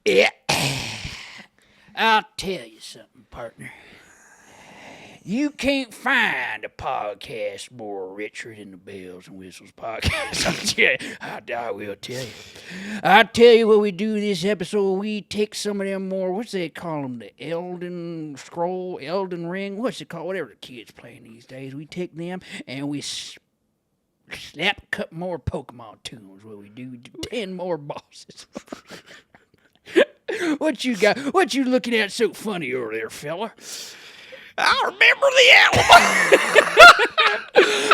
Yeah. I'll tell you something, partner. You can't find a podcast more richer than the Bells and Whistles podcast. I will tell you. I'll tell you what we do this episode. We take some of them more, what's they call them? The Elden Scroll, Elden Ring, what's it called? Whatever the kids playing these days. We take them and we snap a couple more Pokemon tunes where we do 10 more bosses. What you got? What you looking at so funny over there, fella? I remember the album.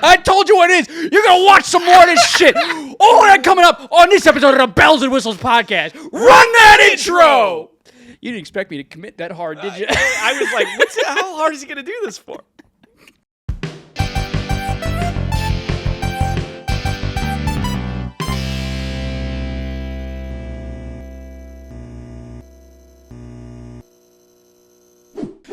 I told you what it is. You're going to watch some more of this shit. All that coming up on this episode of the Bells and Whistles podcast. Run that intro! You didn't expect me to commit that hard, did you? I was like, how hard is he going to do this for?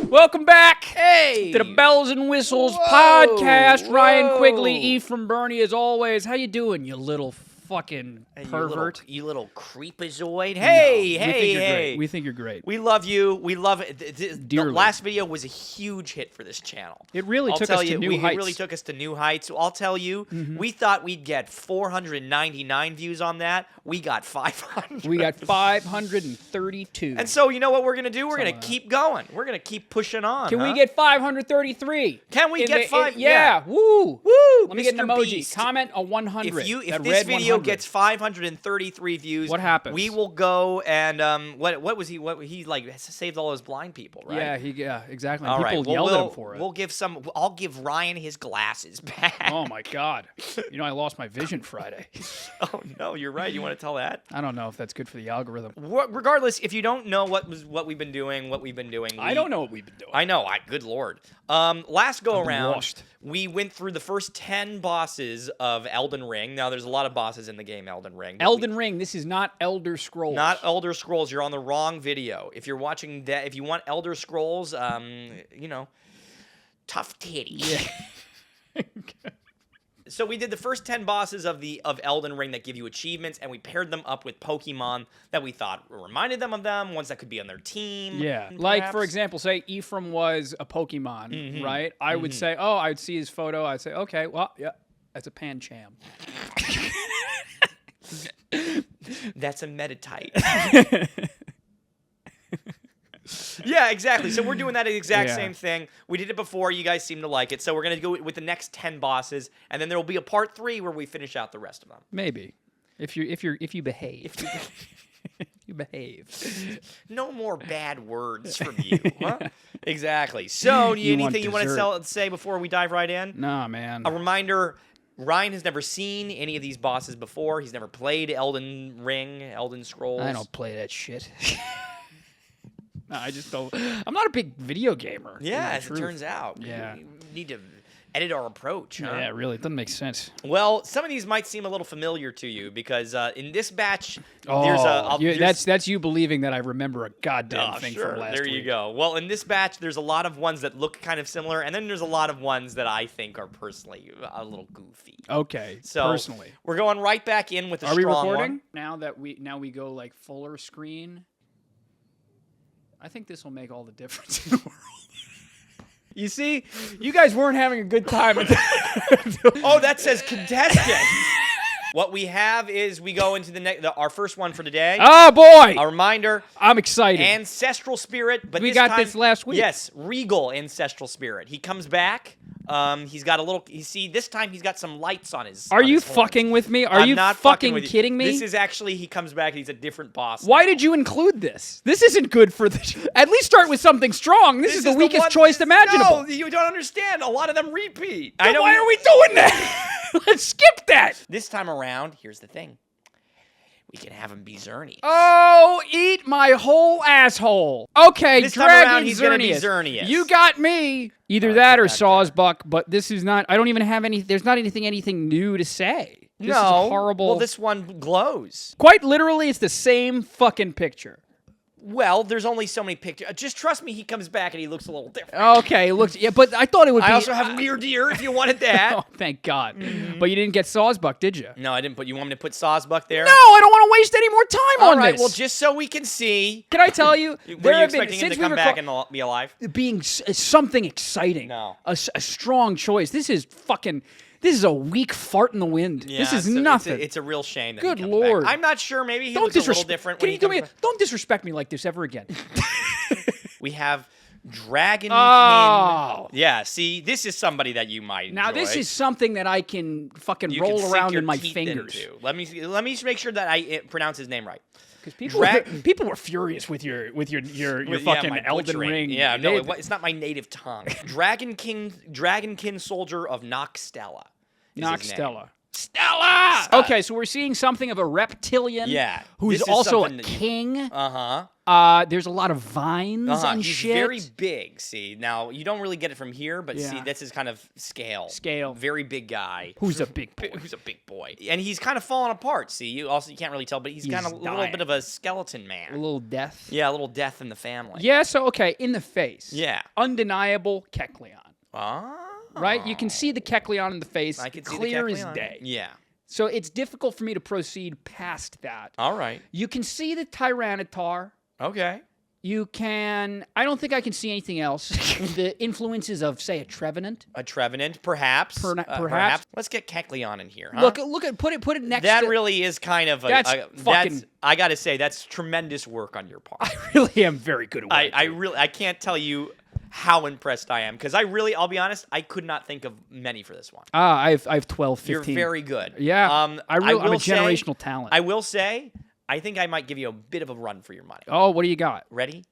Welcome back Hey! to the Bells and Whistles Whoa, podcast. Ryan whoa. Quigley, E from Bernie, as always. How you doing, you little fucking pervert? You little creepazoid. Hey, No, we think you're hey. great. We think you're great. We love you. We love it. The Dearly. last video was a huge hit for this channel. It really I'll took tell us to you, new It heights. really took us to new heights. So I'll tell you, we thought we'd get 499 views on that. We got 500. We got 532. And so you know what we're going to do? We're going to keep going. We're going to keep pushing on. Can we get 533? Can we get five? Yeah. Woo. Woo! Let me get an Mr. emoji. Beast. Comment a 100. If this video gets 533 views, what happens? We will go and what was he? What he like saved all those blind people, right? Yeah, exactly. All People right. yelled at him for it. We'll give some. I'll give Ryan his glasses back. Oh my God! You know I lost my vision Friday. Oh no, you're right. You want to tell that? I don't know if that's good for the algorithm. Regardless, if you don't know what we've been doing, I don't know what we've been doing. I know. Good lord. Last go around, lost. we went through the first 10 bosses of Elden Ring. Now, there's a lot of bosses in the game Elden Ring. Elden Ring. This is not Elder Scrolls. Not Elder Scrolls. You're on the wrong video. If you're watching that, if you want Elder Scrolls, tough titties. Yeah. So we did the first 10 bosses of Elden Ring that give you achievements, and we paired them up with Pokemon that we thought reminded them of them, ones that could be on their team. Yeah. perhaps. Like, for example, say Ephraim was a Pokemon, right? I would say, I'd see his photo. I'd say, okay, well, yeah, that's a Pancham. That's a Meditite. Yeah, exactly. So we're doing that exact same thing. We did it before. You guys seem to like it. So we're going to go with the next 10 bosses, and then there will be a part 3 where we finish out the rest of them. Maybe. If you behave. You behave. No more bad words from you, huh? Exactly. So, anything you want to say before we dive right in? Nah, man. A reminder, Ryan has never seen any of these bosses before. He's never played Elden Ring, Elden Scrolls. I don't play that shit. No, I just don't. I'm not a big video gamer. Yeah, as it turns out. Yeah. We need to edit our approach, huh? Yeah, really. It doesn't make sense. Well, some of these might seem a little familiar to you because in this batch, there's that's you believing that I remember a goddamn thing from last week. There you go. Well, in this batch, there's a lot of ones that look kind of similar, and then there's a lot of ones that I think are personally a little goofy. Okay, So personally. we're going right back in with a Are we strong recording? one. Now we go like fuller screen. I think this will make all the difference in the world. You see, you guys weren't having a good time. Oh, that says contestant. What we have is we go into our first one for today. Oh boy! A reminder. I'm excited. Ancestral Spirit, but we got time, this last week. Yes, Regal Ancestral Spirit. He comes back. He's got a little. You see, this time he's got some lights on his. Are you fucking with me? Are you not fucking with you. kidding me? This is actually he comes back. And he's a different boss. Why now. did you include this? This isn't good for the. At least start with something strong. This is the weakest one- choice imaginable. No, you don't understand. A lot of them repeat. Then why are we doing that? Let's skip that. This time around, here's the thing. We can have him be Xerneas. Oh, eat my whole asshole. Okay, This time Dragon around, he's gonna be Xerneas. Xerneas. You got me. Either that or Sawsbuck, but this is not. I don't even have any. There's not anything new to say. This is horrible. Well, this one glows. Quite literally, it's the same fucking picture. Well, there's only so many pictures. Just trust me, he comes back and he looks a little different. Okay, it looks. Yeah, but I thought it would be. I also have Weird Ear if you wanted that. Oh, thank God. But you didn't get Sawsbuck, did you? No, I didn't put. You want me to put Sawsbuck there? No, I don't want to waste any more time All on right, this. well, just so we can see. Can I tell you? Were you expecting him to come back and be alive? being something exciting. No. A strong choice. This is a weak fart in the wind. Yeah, this is nothing. It's a real shame. That Good he comes Lord. back. I'm not sure. Maybe he looks a little different. Can when you he do me? comes back. Don't disrespect me like this ever again. We have Dragonkin. Oh. Yeah, see, this is somebody that you might Now enjoy. this is something that I can fucking You can roll sink around your in my teeth fingers. into. Let me just make sure that I pronounce his name right. Because people were furious with your fucking my Elden butchering. Ring. Yeah, no, it's not my native tongue. Dragonkin soldier of Nokstella. Nokstella. Stella! Okay, so we're seeing something of a reptilian. Yeah, Who's this is also a something that- king. Uh-huh. There's a lot of vines and He's shit. very big, see. Now, you don't really get it from here, but Yeah. see, this is kind of scale. Scale. Very big guy. Who's a big boy. Who's a big boy. And he's kind of falling apart, see. You can't really tell, but he's kind of a little dying. bit of a skeleton man. A little death. Yeah, a little death in the family. Yeah, so, okay, in the face. Yeah. Undeniable Kecleon. Ah. Right? You can see the Kecleon in the face. I can see clear the as Kecleon. day. Yeah. So it's difficult for me to proceed past that. All right. You can see the Tyranitar. Okay. You can... I don't think I can see anything else. The influences of, say, a Trevenant. A Trevenant, perhaps. Perhaps. Let's get Kecleon in here, huh? Look at put it next That to... really is kind of a... That's fucking... I got to say, that's tremendous work on your part. I really am very good at what I do. I can't tell you how impressed I am, because I'll be honest, I could not think of many for this one. I have 12, 15. You're very good. Yeah. I'm a will generational say, talent. I will say, I think I might give you a bit of a run for your money. Oh, what do you got? Ready?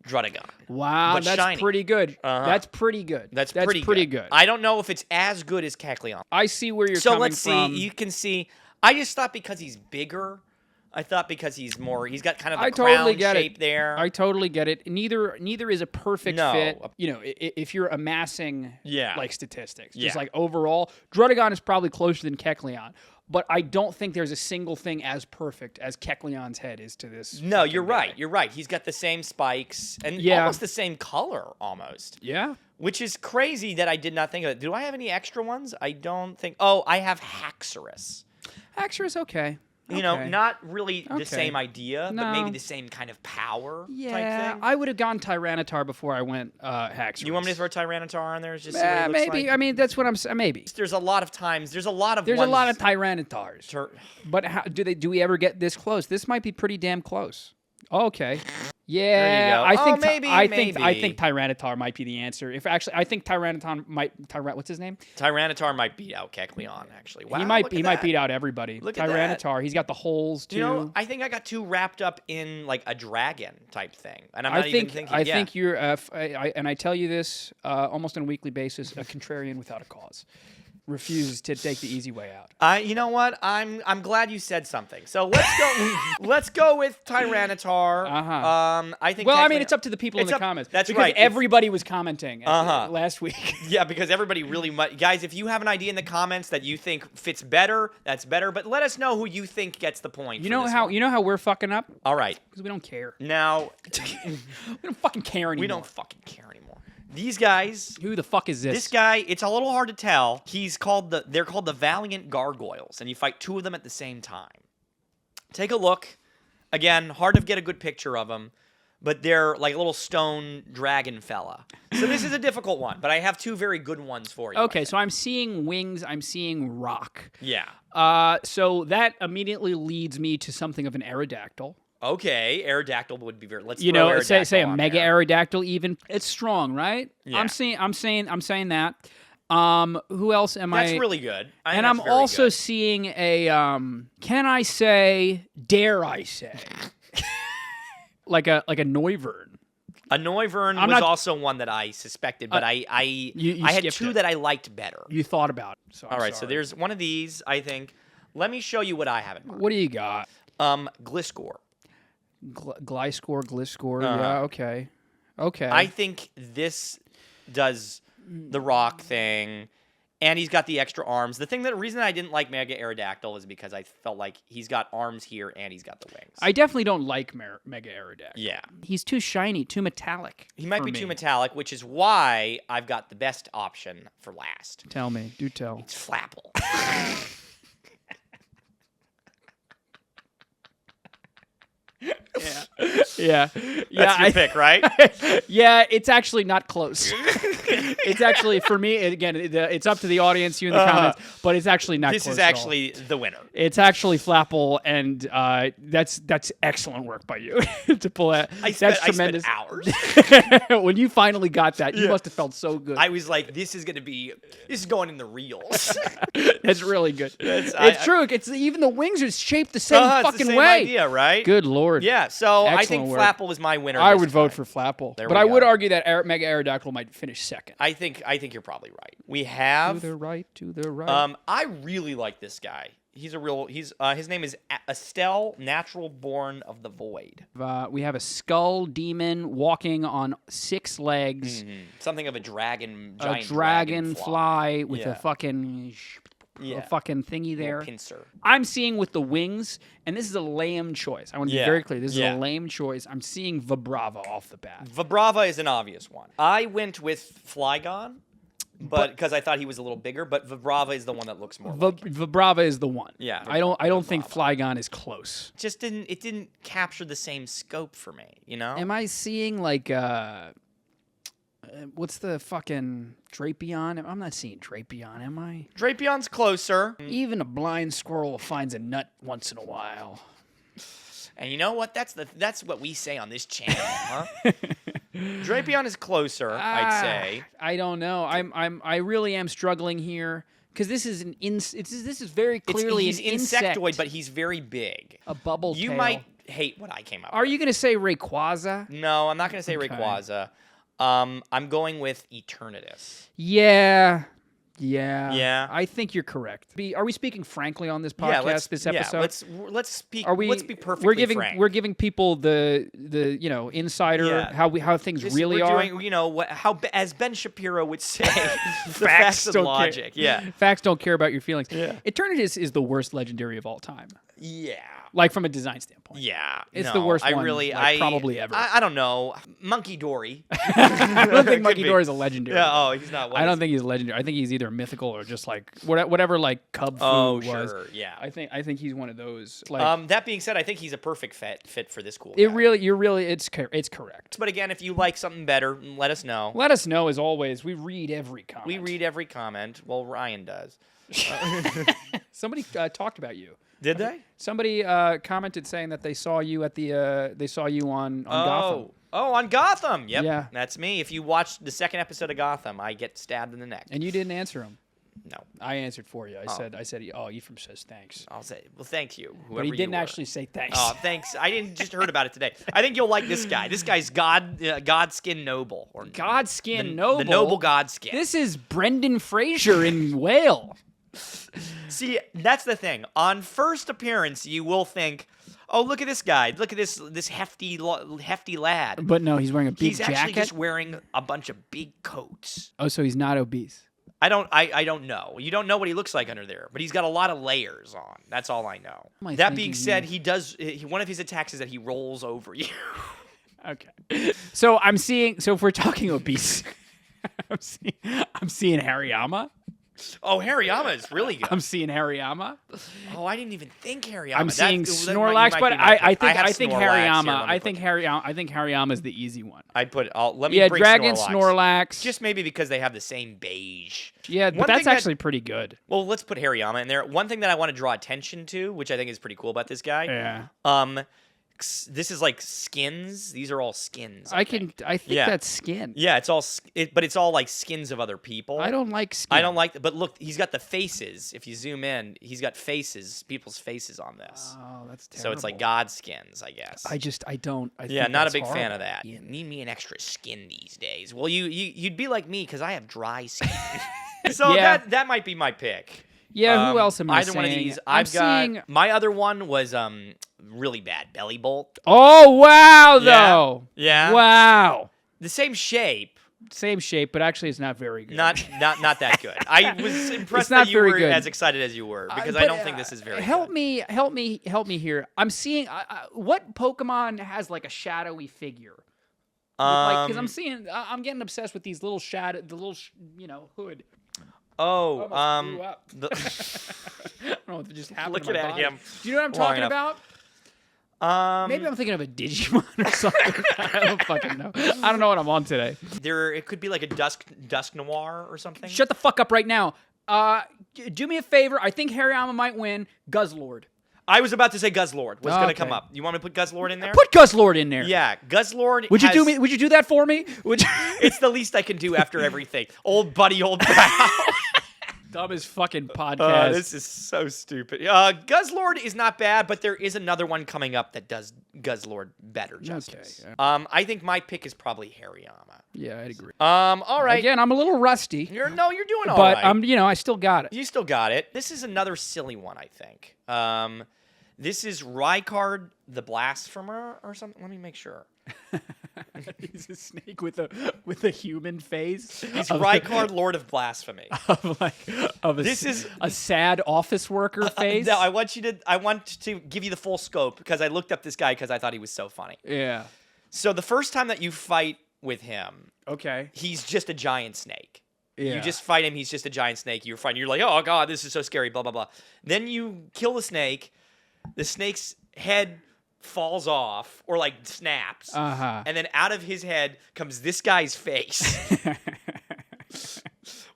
Dragonkin. Wow, But that's shiny. pretty good. Uh-huh. That's pretty good. That's pretty good. I don't know if it's as good as Kecleon. I see where you're So coming let's from. see. You can see. I just thought because he's bigger. I thought because he's got kind of a crown shape there. I totally get it. Neither is a perfect No. fit. You know, if you're amassing Yeah. like statistics, Yeah. just like overall, Dragonkin is probably closer than Kecleon. But I don't think there's a single thing as perfect as Kecleon's head is to this. No, fucking you're guy. right. You're right. He's got the same spikes and Yeah. almost the same color, almost. Yeah. Which is crazy that I did not think of it. Do I have any extra ones? I don't think. Oh, I have Haxorus. Haxorus, okay. You know, Okay. not really Okay. the same idea, but No. maybe the same kind of power type Yeah, thing. I would have gone Tyranitar before I went Haxorus. You want me to throw Tyranitar on there? Just see what he looks maybe. like? I mean, that's what I'm saying. Maybe. There's a lot of times. There's a lot of There's ones a lot of Tyranitars. tur- But how, do we ever get this close? This might be pretty damn close. Okay. Yeah, There you go. I think maybe, I maybe. think Tyranitar might be the answer. If actually, I think Tyranitar might what's his name? Tyranitar might beat out Kecleon, actually. Wow, he might look at that. beat out everybody. Look at that. Tyranitar. He's got the holes too. You know, I think I got too wrapped up in like a dragon type thing, and I'm I not even think thinking. I think you're and I tell you this almost on a weekly basis, a contrarian without a cause. Refuses to take the easy way out. You know what? I'm glad you said something. So let's go. Let's go with Tyranitar. I think. Well, I Kecleon- mean, it's up to the people in the comments. That's because right. Everybody was commenting Uh-huh. last week. Yeah, because everybody really much. Guys, if you have an idea in the comments that you think fits better, that's better. But let us know who you think gets the point. You know how we're fucking up? All right. Because we don't care. Now, We don't fucking care anymore. we don't fucking care anymore. These guys. Who the fuck is this? This guy, it's a little hard to tell. They're called the Valiant Gargoyles, and you fight two of them at the same time. Take a look. Again, hard to get a good picture of them, but they're like a little stone dragon fella. So this is a difficult one, but I have two very good ones for you. Okay, so I'm seeing wings. I'm seeing rock. Yeah. So that immediately leads me to something of an Aerodactyl. Okay, Aerodactyl would be very. Let's You throw know, say Aerodactyl a on mega there. Aerodactyl. Even it's strong, right? Yeah. I'm saying that. Who else am I? That's really good. I think And I'm that's very also good. seeing a. Can I say? Dare I say? like a Noivern. A Noivern I'm was not- also one that I suspected, but I You had skipped two it. that I liked better. You thought about it. So All right, so there's one of these. I think. Let me show you what I have in mind. What do you got? Gliscor. Gliscor. Uh-huh. Yeah. Okay. Okay. I think this does the rock thing, And he's got the extra arms. The reason I didn't like Mega Aerodactyl is because I felt like he's got arms here and he's got the wings. I definitely don't like Mega Aerodactyl. Yeah. He's too shiny, too metallic. He might be too metallic, which is why I've got the best option for last. Tell me. Do tell. It's Flapple. Yeah. That's your pick, right? Yeah, it's actually not close. It's actually, for me, again, it's up to the audience, you in the comments, but it's actually not close. This is actually the winner. It's actually Flapple, and that's excellent work by you to pull that. That's tremendous. I spent hours. When you finally got that, you must have felt so good. I was like, this is going in the reels. That's really good. It's true. It's even the wings are shaped the same fucking it's the same way. idea, right? Good Lord. Yeah, so Excellent I think work. Flapple is my winner. I would vote for Flapple. But I would argue that Mega Aerodactyl might finish second. I think you're probably right. We have To the right. I really like this guy. His name is Astel, Naturalborn of the Void. We have a skull demon walking on 6 legs. Something of a giant dragonfly with a fucking thingy there. Pincer. I'm seeing with the wings, and this is a lame choice. I want to be very clear. This is a lame choice. I'm seeing Vibrava off the bat. Vibrava is an obvious one. I went with Flygon, but because I thought he was a little bigger, but Vibrava is the one that looks more like him. Vibrava is the one. Yeah. I don't think Flygon is close. It didn't capture the same scope for me, you know? Am I seeing like what's the fucking Drapion? I'm not seeing Drapion, am I? Drapion's closer. Even a blind squirrel finds a nut once in a while. And you know what? That's what we say on this channel, huh? Drapion is closer, I'd say. I don't know. I really am struggling here because this is this is very clearly he's an insect. insectoid, but he's very big. A bubble You tail. might hate what I came up with. Are you going to say Rayquaza? No, I'm not going to say Rayquaza. I'm going with Eternatus. Yeah. I think you're correct. Are we speaking frankly on this podcast? This episode. Let's speak. Are we? Let's be perfectly frank. We're giving people the insider how things really we're are. Doing, how as Ben Shapiro would say, the facts and logic. Yeah, facts don't care about your feelings. Yeah, Eternatus is the worst legendary of all time. Yeah. Like from a design standpoint. Yeah. It's the worst one probably ever. I don't know. Monkey Dory. I don't think Monkey Dory is a legendary. Yeah, he's not. I don't think he's legendary. I think he's either mythical or just like whatever like cub food was. Sure, yeah. I think he's one of those. Like, that being said, I think he's a perfect fit for this cool guy. It's correct. But again, if you like something better, let us know. Let us know as always. We read every comment. Well, Ryan does. Somebody talked about you. Did they? Somebody commented saying that they saw you at on Gotham. Oh, on Gotham. Yep. Yeah. That's me. If you watched the second episode of Gotham, I get stabbed in the neck. And you didn't answer him. No. I answered for you. I said, Ephraim says thanks. I'll say, well, thank you. But he didn't actually say thanks. Oh, thanks. I didn't just heard about it today. I think you'll like this guy. This guy's Godskin Noble. Or Godskin Noble? The Noble Godskin. This is Brendan Fraser in Whale. See, that's the thing. On first appearance, you will think, oh, look at this guy. Look at this hefty lad. But no, he's wearing a big jacket. He's actually just wearing a bunch of big coats. Oh, so he's not obese. I don't know. You don't know what he looks like under there, but he's got a lot of layers on. That's all I know. That being said, one of his attacks is that he rolls over you. Okay. So if we're talking obese, I'm seeing Hariyama. Oh, Hariyama is really good. I'm seeing Hariyama. Oh, I didn't even think Hariyama. I'm seeing Snorlax, but I think Hariyama. I think Hariyama is the easy one. I'd put. Let me bring Dragon Snorlax. Just maybe because they have the same beige. Yeah, but that's actually pretty good. Well, let's put Hariyama in there. One thing that I want to draw attention to, which I think is pretty cool about this guy. Yeah. This is like skins. These are all skins. I think that's skin. Yeah, but it's all like skins of other people. I don't like skin. I don't like. But look, he's got the faces. If you zoom in, he's got people's faces on this. Oh, that's terrible. So it's like god skins, I guess. I don't. Not a big fan of that. You need me an extra skin these days. Well, you'd be like me because I have dry skin. So that might be my pick. Yeah, who else am I either saying? One of these. I've got my other one was really bad. Belly Bolt. Oh wow, though. Yeah. Wow. The same shape. same shape, but actually it's not very good. Not that good. I was impressed not that you very were good. as excited as you were because I But, don't think this is very help good. me here. I'm seeing what Pokemon has like a shadowy figure. Because I'm getting obsessed with these little hood. Oh, Grew up. I don't know what just happened. Looking to my at body. him Do you know what I'm long talking enough. about? Maybe I'm thinking of a Digimon or something. I don't fucking know. I don't know what I'm on today. it could be like a dusk noir or something. Shut the fuck up right now. Do me a favor. I think Hariyama might win. Guzzlord. I was about to say Guzzlord was going to Okay. come up. You want me to put Guzzlord in there? Put Guzzlord in there. Yeah, Guzzlord. Would you do that for me? Would you? It's the least I can do after everything. Old buddy, old pal. Dumbest fucking podcast. This is so stupid. Guzzlord is not bad, but there is another one coming up that does Guzzlord better justice. Okay. I think my pick is probably Hariyama. Yeah, I'd agree. All right. Again, I'm a little rusty. You're doing all but right. I still got it. You still got it. This is another silly one, I think. This is Rykard the Blasphemer or something. Let me make sure. He's a snake with a human face. He's Rykard, Lord of Blasphemy. This is a sad office worker face. No, I want to give you the full scope because I looked up this guy because I thought he was so funny. Yeah. So the first time that you fight with him, Okay. he's just a giant snake. Yeah. You just fight him, he's just a giant snake. You're like, oh god, this is so scary, blah, blah, blah. Then you kill the snake's head falls off or like snaps. Uh-huh. And then out of his head comes this guy's face.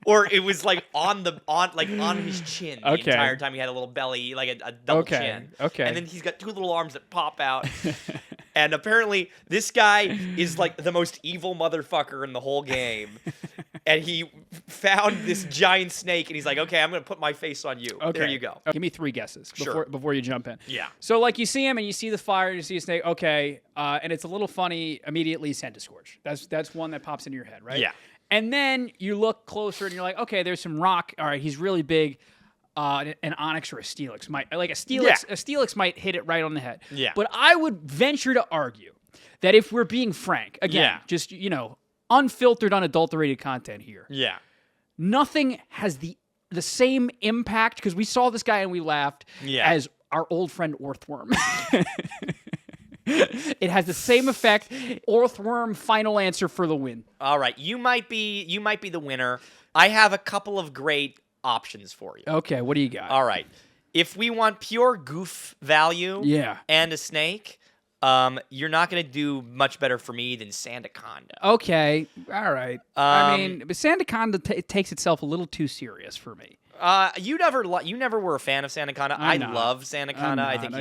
Or it was like on his chin the Okay. entire time. He had a little belly, like a double chin. Okay. And then he's got two little arms that pop out. And apparently this guy is like the most evil motherfucker in the whole game. And he found this giant snake and he's like, okay, I'm going to put my face on you. Okay. There you go. Give me 3 guesses Sure. before you jump in. Yeah. So like you see him and you see the fire, you see a snake. Okay. And it's a little funny. Immediately Scorch. That's one that pops into your head, right? Yeah. And then you look closer and you're like, okay, there's some rock. All right, he's really big. An Onyx or a Steelix a Steelix might hit it right on the head. Yeah. But I would venture to argue that if we're being frank, again, Yeah. just unfiltered, unadulterated content here. Yeah. Nothing has the same impact because we saw this guy and we laughed as our old friend Orthworm. It has the same effect. Orthworm, final answer for the win. All right. You might be the winner. I have a couple of great options for you. Okay, what do you got? All right. If we want pure goof value and a snake, you're not going to do much better for me than Sandaconda. Okay, all right. I mean, but Sandaconda takes itself a little too serious for me. You never were a fan of Sandaconda. I love Sandaconda. I think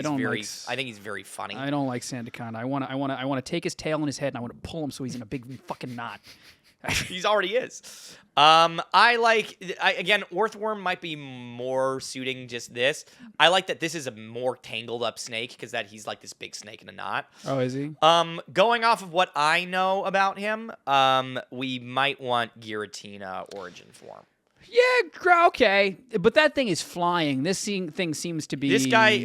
he's very funny. I don't like Sandaconda. I want to take his tail in his head and I want to pull him so he's in a big fucking knot. He's already is. Again, Orthworm might be more suiting just this. I like that this is a more tangled up snake because that he's like this big snake in a knot. Oh, is he? Going off of what I know about him, we might want Giratina origin form. Yeah, okay, but that thing is flying. This thing seems to be This guy,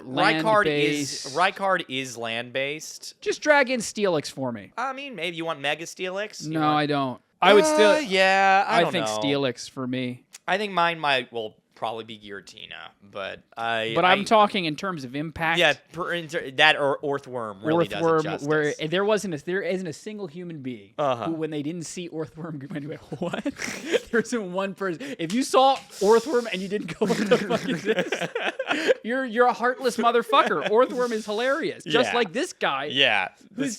land-based. Rykard is land based. Just drag in Steelix for me. I mean, maybe you want Mega Steelix. No, I don't. I would still. I think know. Steelix for me. I think mine will probably be Giratina, but I'm talking in terms of impact. Yeah, that or Orthworm really does it justice. Where there isn't a single human being who, when they didn't see Orthworm, went, what? There isn't one person. If you saw Orthworm and you didn't go, what the fuck is this? You're a heartless motherfucker. Orthworm is hilarious, just like this guy. Yeah, who's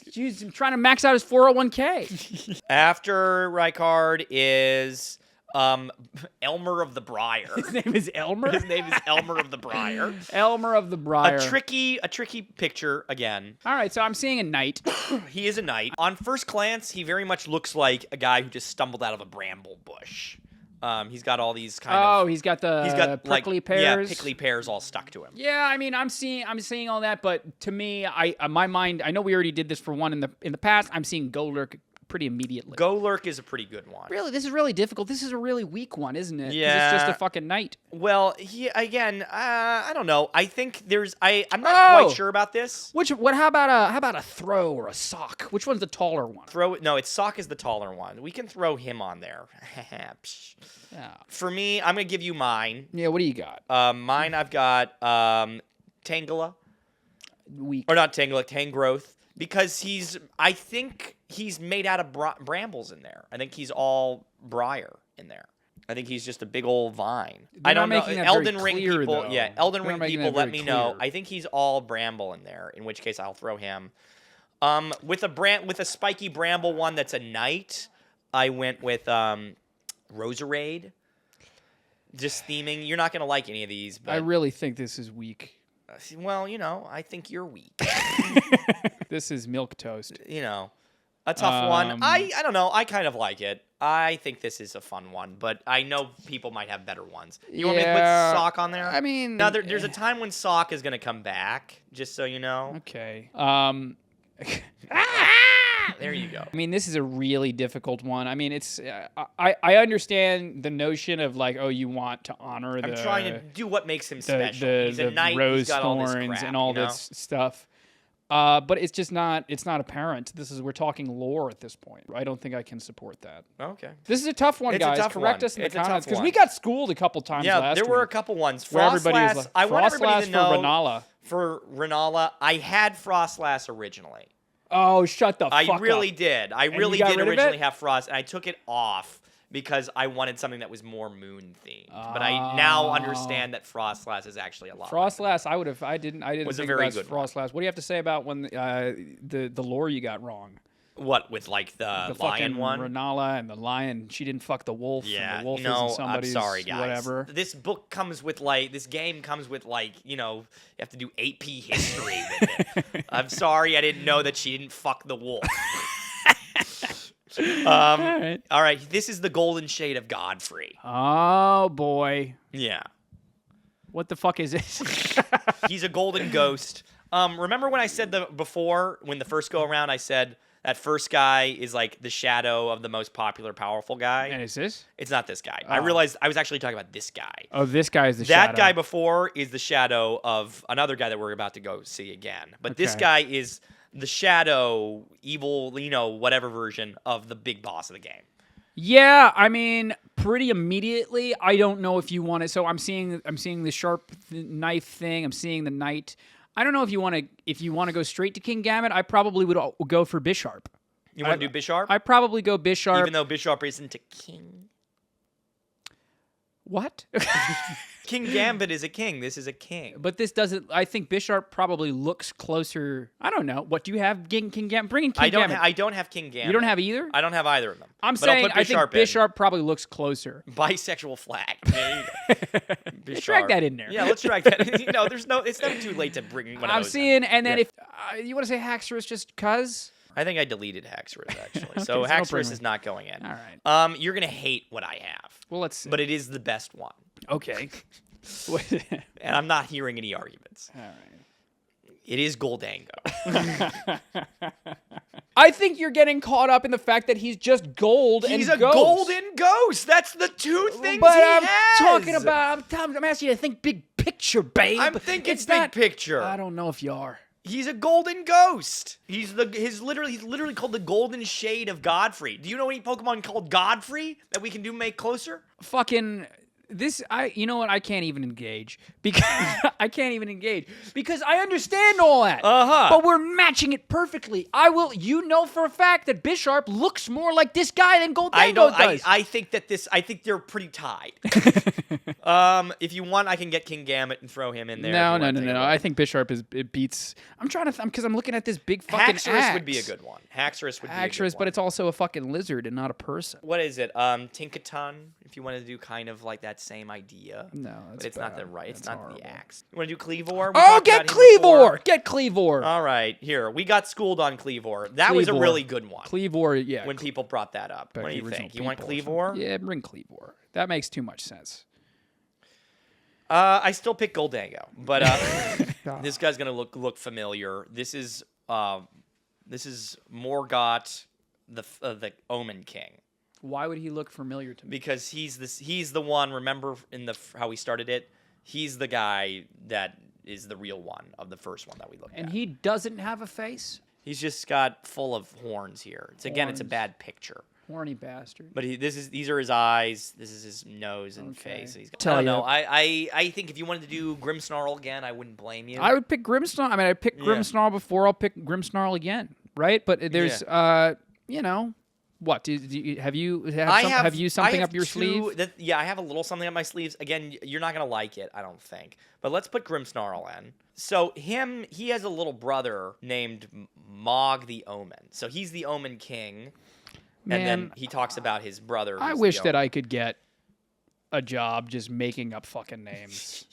trying to max out his 401k. After Rykard is Elmer of the Briar. His name is Elmer? His name is Elmer of the Briar. Elmer of the Briar. A tricky picture again. All right, so I'm seeing a knight. He is a knight. On first glance, he very much looks like a guy who just stumbled out of a bramble bush. He's got all these kind of... Oh, he's got prickly pears. Yeah, prickly pears all stuck to him. Yeah, I mean, I'm seeing all that, but to me, my mind, I know we already did this for one in the past. I'm seeing Golurk pretty immediately. Golurk is a pretty good one. Really, this is really difficult. This is a really weak one, isn't it? 'Cause Yeah. it's just a fucking knight. Well, I don't know. I think I'm not quite sure about this. How about a throw or a sock? Which one's the taller one? Sock is the taller one. We can throw him on there. Psh. Yeah. For me, I'm gonna give you mine. Yeah, what do you got? Mine, I've got Tangela. Weak. Or not Tangela, Tangrowth. Because I think he's made out of brambles in there. I think he's all briar in there. I think he's just a big old vine. I don't know. Elden Ring clear, people, though. yeah. Elden They're Ring not making people, that let very me know. clear. I think he's all bramble in there. In which case, I'll throw him. With a spiky bramble one that's a knight, I went with Roserade. Just theming. You're not gonna like any of these, but I really think this is weak. well, I think you're weak. This is milk toast. A tough one. I don't know. I kind of like it. I think this is a fun one, but I know people might have better ones. You want me to put Sock on there? I mean, now there's a time when Sock is going to come back, just so you know. Okay. There you go. I mean, this is a really difficult one. I mean, it's I understand the notion of like, oh, you want to honor I'm trying to do what makes him special. He's a the knight. rose He's got all this thorns crap, and all this stuff. But it's just not. It's not apparent. We're talking lore at this point. I don't think I can support that. Okay. This is a tough one, It's a guys. tough Correct one. us in the It's a tough comments because one. we got schooled a couple times. Yeah, last there were a week, couple ones. where everybody was like, I want everybody to know for Renala. For Renala, I had Frostlass originally. Oh, shut the fuck up. I really did. I really got did rid of originally it? have Frost, and I took it off because I wanted something that was more moon themed. But I now understand that Frostlass is actually a lot. Frostlass, I didn't Was a think very about good one. Frostlass. What do you have to say about when the lore you got wrong? What with like the lion fucking one? Renala and the lion. She didn't fuck the wolf. Yeah, and the wolf no, isn't I'm somebody's sorry, guys. whatever. This book comes with this game comes with you have to do AP history with it. I'm sorry, I didn't know that she didn't fuck the wolf. All right. This is the golden shade of Godfrey. Oh boy. Yeah. What the fuck is this? He's a golden ghost. Remember when I said before, when the first go around, I said that first guy is like the shadow of the most popular, powerful guy? And is this? It's not this guy. I realized I was actually talking about this guy. Oh, this guy is the shadow. That guy before is the shadow of another guy that we're about to go see again. But this guy is the shadow, evil, whatever version of the big boss of the game. Yeah, I mean, pretty immediately. I don't know if you want to. So I'm seeing the sharp knife thing. I'm seeing the knight. I don't know if you want to go straight to King Gamut. I probably would go for Bisharp. You want to do Bisharp? I probably go Bisharp. Even though Bisharp isn't a king. What? King Gambit is a king. This is a king. But this doesn't. I think Bisharp probably looks closer. I don't know. What do you have? King Gambit. Bring in King Gambit. I don't have King Gambit. You don't have either. I don't have either of them. I'm but saying I'll put I think Bisharp Bisharp probably looks closer. Bisexual flag. There you go. Let's drag that in there. Yeah, let's drag that. It's never too late to bring one of I'm those seeing, out. and then if you want to say Haxorus just cuz. I think I deleted Haxorus actually. Okay, so so don't Haxorus bring is it. not going in. All right. You're gonna hate what I have. Well, let's see. But it is the best one. Okay. And I'm not hearing any arguments. All right. It is Goldango. I think you're getting caught up in the fact that he's just gold and He's a ghost. golden ghost. That's the two things But he I'm has. talking about. I'm asking you to think big picture, babe. I'm thinking It's big not- picture. I don't know if you are. He's a golden ghost. He's literally called the golden shade of Godfrey. Do you know any Pokemon called Godfrey that we can make closer? Fucking this. You know what? I can't even engage because I can't even engage because I understand all that. But we're matching it perfectly. I will. You know for a fact that Bisharp looks more like this guy than Goldango does. I think they're pretty tied. If you want, I can get King Gamut and throw him in there. No. I think Bisharp it beats. I'm trying to because I'm looking at this big fucking Haxorus axe. would be a good one. Haxorus would be a good one. But it's also a fucking lizard and not a person. What is it? Tinkaton. If you want to do kind of like that same idea. No, but it's not the right. It's not horrible. the axe. You want to do Cleavor? Oh, get Cleavor! Get Cleavor! All right, here we got schooled on Cleavor. That was a really good one. Cleavor, yeah. When people brought that up, what do you think? You want Cleavor? Yeah, bring Cleavor. That makes too much sense. I still pick Goldango, but this guy's gonna look familiar. This is Morgott, the Omen King. Why would he look familiar to me? Because he's the one. Remember how we started it? He's the guy that is the real one of the first one that we looked at. And he doesn't have a face? He's just got full of horns here. It's a Horns. bad picture. Horny bastard. But these are his eyes. This is his nose and Okay. face. I Tell don't ya. know. I think if you wanted to do Grimmsnarl again, I wouldn't blame you. I would pick Grimmsnarl. I mean, I picked Yeah. Grimmsnarl before. I'll pick Grimmsnarl again, right? But there's, you know, what? Have you something up your sleeve? I have a little something up my sleeves. Again, you're not gonna like it, I don't think. But let's put Grimmsnarl in. So he has a little brother named Mohg the Omen. So he's the Omen King. Man, and then he talks about his brother. I wish that I could get a job just making up fucking names.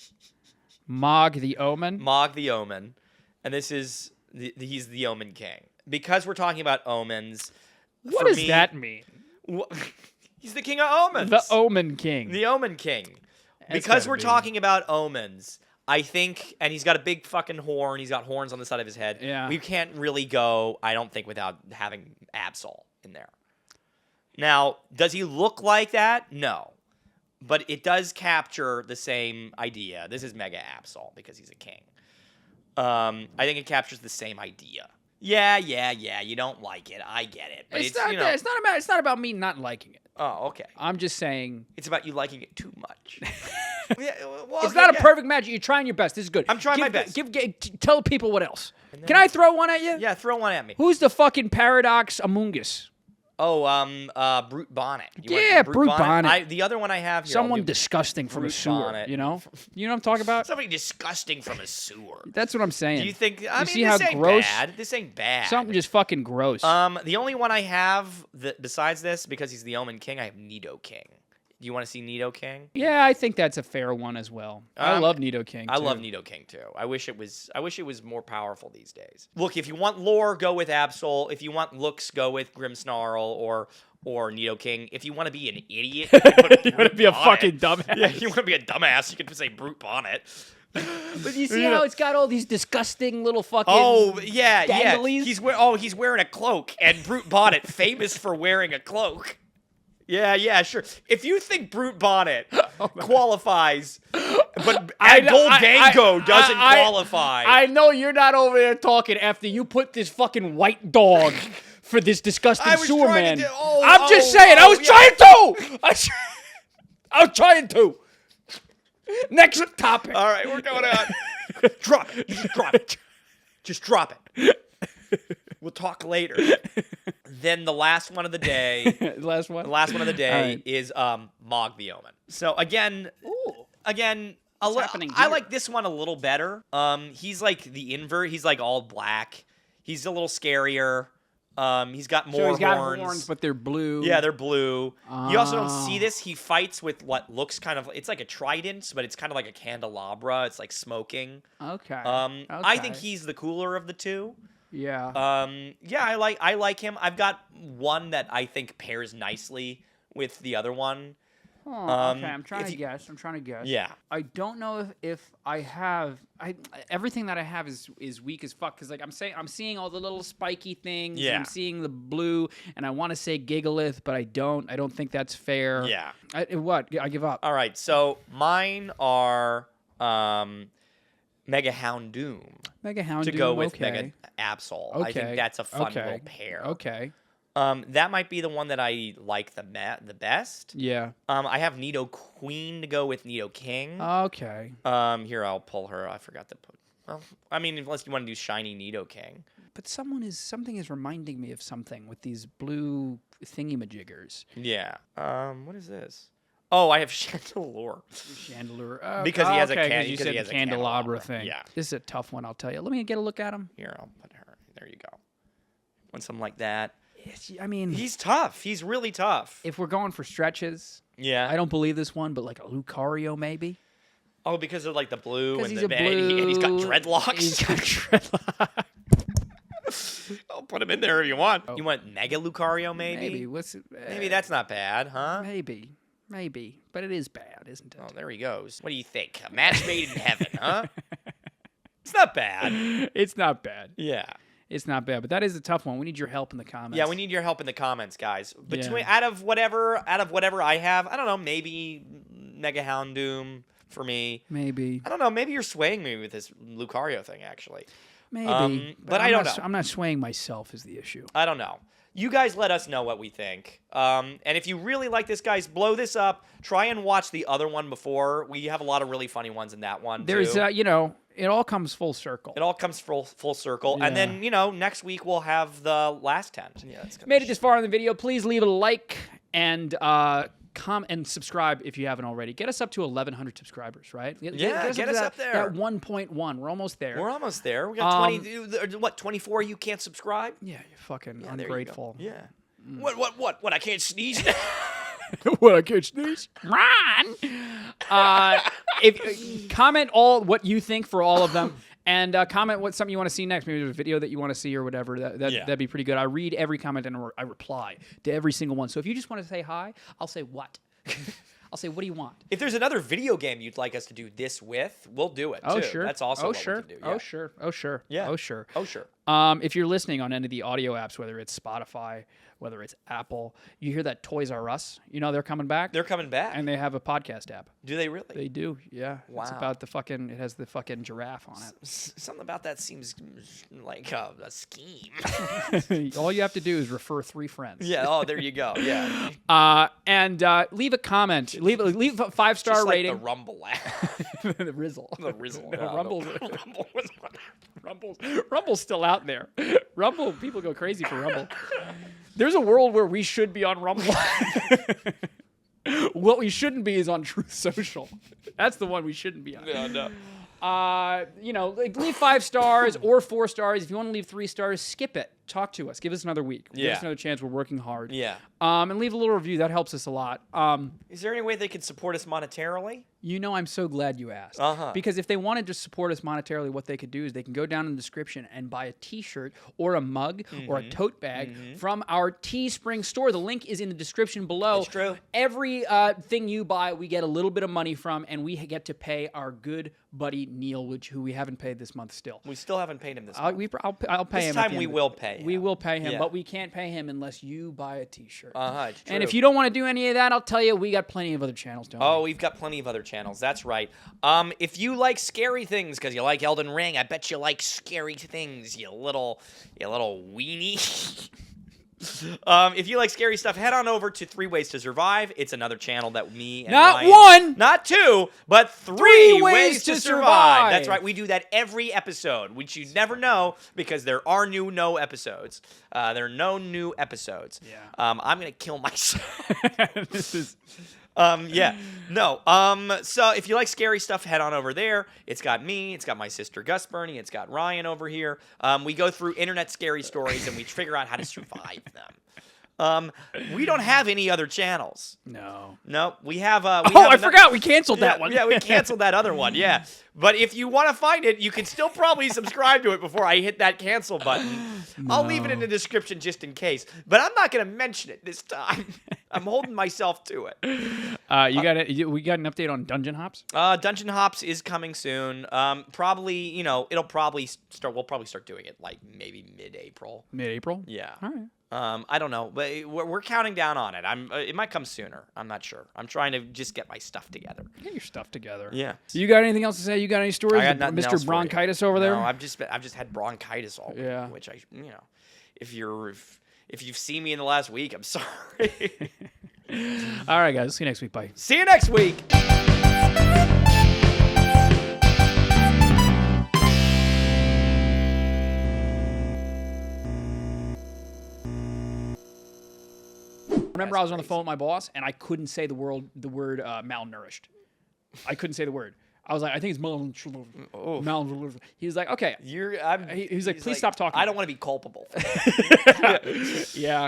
Mohg the Omen? Mohg the Omen. And he's the Omen King. Because we're talking about omens. What does that mean? He's the king of omens. The Omen King. The Omen King. That's Because gotta we're be. talking about omens, I think, and he's got a big fucking horn. He's got horns on the side of his head. Yeah. We can't really go, I don't think, without having Astel in there. Now, does he look like that? No. But it does capture the same idea. This is Mega Astel because he's a king. I think it captures the same idea. Yeah. You don't like it. I get it. But It's not about me not liking it. Oh, okay. I'm just saying It's about you liking it too much. it's not a perfect match. You're trying your best. This is good. I'm trying my best. Tell people what else. Can I throw one at you? Yeah, throw one at me. Who's the fucking Paradox Among Us? Oh, Brute Bonnet. Yeah, Brute Bonnet. The other one I have here. Someone disgusting from a Brute sewer. Bonnet. You know what I'm talking about? Somebody disgusting from a sewer. That's what I'm saying. Do you think? I mean, see this how ain't gross? bad. This ain't bad. Something just fucking gross. The only one I have besides this, because he's the Omen King, I have Nidoking. Do you want to see Nidoking? Yeah, I think that's a fair one as well. I love Nidoking. I love Nidoking too. I wish it was more powerful these days. Look, if you want lore, go with Absol. If you want looks, go with Grimmsnarl or Nidoking. If you want to be an idiot, you want to be a fucking dumbass. Yeah, you want to be a dumbass, you can say Brute Bonnet. But you see how it's got all these disgusting little fucking yeah. danglies? He's wearing a cloak, and Brute Bonnet, famous for wearing a cloak. Yeah, sure. If you think Brute Bonnet qualifies, but Goldango doesn't qualify. I know you're not over there talking after you put this fucking white dog for this disgusting sewer man. I'm just saying, I was trying to. Next topic. All right, we're going on. Drop it. Just drop it. We'll talk later. Then the last one of the day. The last one of the day is Mohg the Omen. So again, happening I here? like this one a little better. He's like the invert. He's like all black. He's a little scarier. He's got more he's got horns. horns, but they're blue. Yeah, they're blue. You also don't see this. He fights with what looks kind of... It's like a trident, but it's kind of like a candelabra. It's like smoking. Okay. I think he's the cooler of the two. Yeah. I like him. I've got one that I think pairs nicely with the other one. Oh, okay, I'm trying to guess. Yeah. I don't know if I have. Everything that I have is weak as fuck. Cause like I'm seeing all the little spiky things. Yeah. I'm seeing the blue, and I want to say Gigalith, but I don't. I don't think that's fair. Yeah. I give up. All right. So mine are Mega Houndoom. Mega Houndoom. To go with okay. Mega Absol. Okay. I think that's a fun little pair. Okay. That might be the one that I like the best. Yeah. I have Nidoqueen to go with Nidoking. Okay. Here, I'll pull her. I forgot to put... Well, I mean, unless you want to do Shiny Nidoking. But something is reminding me of something with these blue thingy-majiggers. Yeah. What is this? Oh, I have Chandelure. Chandelure. Because he has a you said he has the candelabra thing. thing. Yeah. This is a tough one, I'll tell you. Let me get a look at him. Here, I'll put her. There you go. Want something like that. I mean... He's tough. He's really tough. If we're going for stretches, yeah. I don't believe this one, but like a Lucario maybe? Oh, because of like the blue and he's the and he's got dreadlocks. He's got dreadlocks. I'll put him in there if you want. You want Mega Lucario maybe? Maybe. Maybe that's not bad, huh? Maybe. But it is bad, isn't it? Oh, there he goes. What do you think? A match made in heaven, huh? It's not bad. It's not bad. Yeah. It's not bad, but that is a tough one. We need your help in the comments. Yeah, we need your help in the comments, guys. Out of whatever I have, I don't know, maybe Mega Houndoom for me. Maybe. I don't know. Maybe you're swaying me with this Lucario thing, actually. Maybe. But I don't know. I'm not swaying myself is the issue. I don't know. You guys let us know what we think. And if you really like this, guys, blow this up. Try and watch the other one before. We have a lot of really funny ones in that one, There's, too. It all comes full circle. It all comes full circle. Yeah. And then, next week we'll have the last 10. Yeah, made it this far in the video, please leave a like and comment and subscribe if you haven't already. Get us up to 1,100 subscribers, right? Get us up there. That 1.1. We're almost there. We're almost there. We got 24 you can't subscribe? Yeah, you're fucking ungrateful. Yeah. What? I can't sneeze now? What, I can't sneeze? Run! If comment all what you think for all of them, and comment what something you want to see next. Maybe there's a video that you want to see or whatever. That'd be pretty good. I read every comment and I reply to every single one. So if you just want to say hi, I'll say what. I'll say, what do you want? If there's another video game you'd like us to do this with, we'll do it, too. Oh, sure. That's also what sure. we can do. Yeah. Oh, sure. Oh, sure. Yeah. Oh, sure. Oh, sure. If you're listening on any of the audio apps, whether it's Spotify, whether it's Apple, you hear that Toys R Us, they're coming back? They're coming back. And they have a podcast app. Do they really? They do, yeah. Wow. It's about it has the fucking giraffe on it. Something about that seems like a scheme. All you have to do is refer 3 friends. Yeah, oh, there you go. Yeah. And leave a comment. Leave a 5-star Just like rating. the Rumble app. The Rizzle. The Rizzle. No, Rumble was Rumble's still out there. Rumble, people go crazy for Rumble. There's a world where we should be on Rumble. What we shouldn't be is on Truth Social. That's the one we shouldn't be on. No. Leave 5 stars or 4 stars. If you want to leave 3 stars, skip it. Talk to us. Give us another week. Give us another chance. We're working hard. Yeah. And leave a little review. That helps us a lot. Is there any way they can support us monetarily? I'm so glad you asked. Because if they wanted to support us monetarily, what they could do is they can go down in the description and buy a t-shirt or a mug or a tote bag from our Teespring store. The link is in the description below. That's true. Every thing you buy, we get a little bit of money from, and we get to pay our good buddy Neil, who we haven't paid this month still. We still haven't paid him this I'll pay him. This time we will pay him. We will pay him, but we can't pay him unless you buy a t-shirt. It's true. And if you don't want to do any of that, I'll tell you, we got plenty of other channels, don't we? Oh, we've got plenty of other channels. That's right. If you like scary things because you like Elden Ring, I bet you like scary things, you little weenie. If you like scary stuff, head on over to 3 Ways to Survive. It's another channel that me and Ryan, one, not 2, but 3 ways to survive. That's right. We do that every episode, which you never know because there are no episodes. There are no new episodes. Yeah. I'm gonna kill myself. This is. So if you like scary stuff, head on over there. It's got me. It's got my sister Gus Burney. It's got Ryan over here. We go through internet scary stories and we figure out how to survive them. We don't have any other channels. No, we have. I forgot we canceled that one. Yeah, we canceled that other one. Yeah, but if you want to find it, you can still probably subscribe to it before I hit that cancel button. No. I'll leave it in the description just in case, but I'm not going to mention it this time. I'm holding myself to it. We got an update on Dungeon Hops. Dungeon Hops is coming soon. Probably, it'll probably start. We'll probably start doing it like maybe mid-April. Mid-April? Yeah. All right. I don't know, but we're counting down on it. It might come sooner. I'm not sure. I'm trying to just get my stuff together. Get your stuff together. Yeah. So you got anything else to say? You got any stories? I got nothing else Mr. Bronchitis over there? No, I've just had bronchitis all week. Yeah. Which if you've seen me in the last week, I'm sorry. All right, guys. See you next week. Bye. See you next week. Remember, I was on the phone with my boss, and I couldn't say the word malnourished. I couldn't say the word. I was like, I think it's malnourished. He was like, okay. He's like, please stop talking. I don't want to be culpable. Yeah.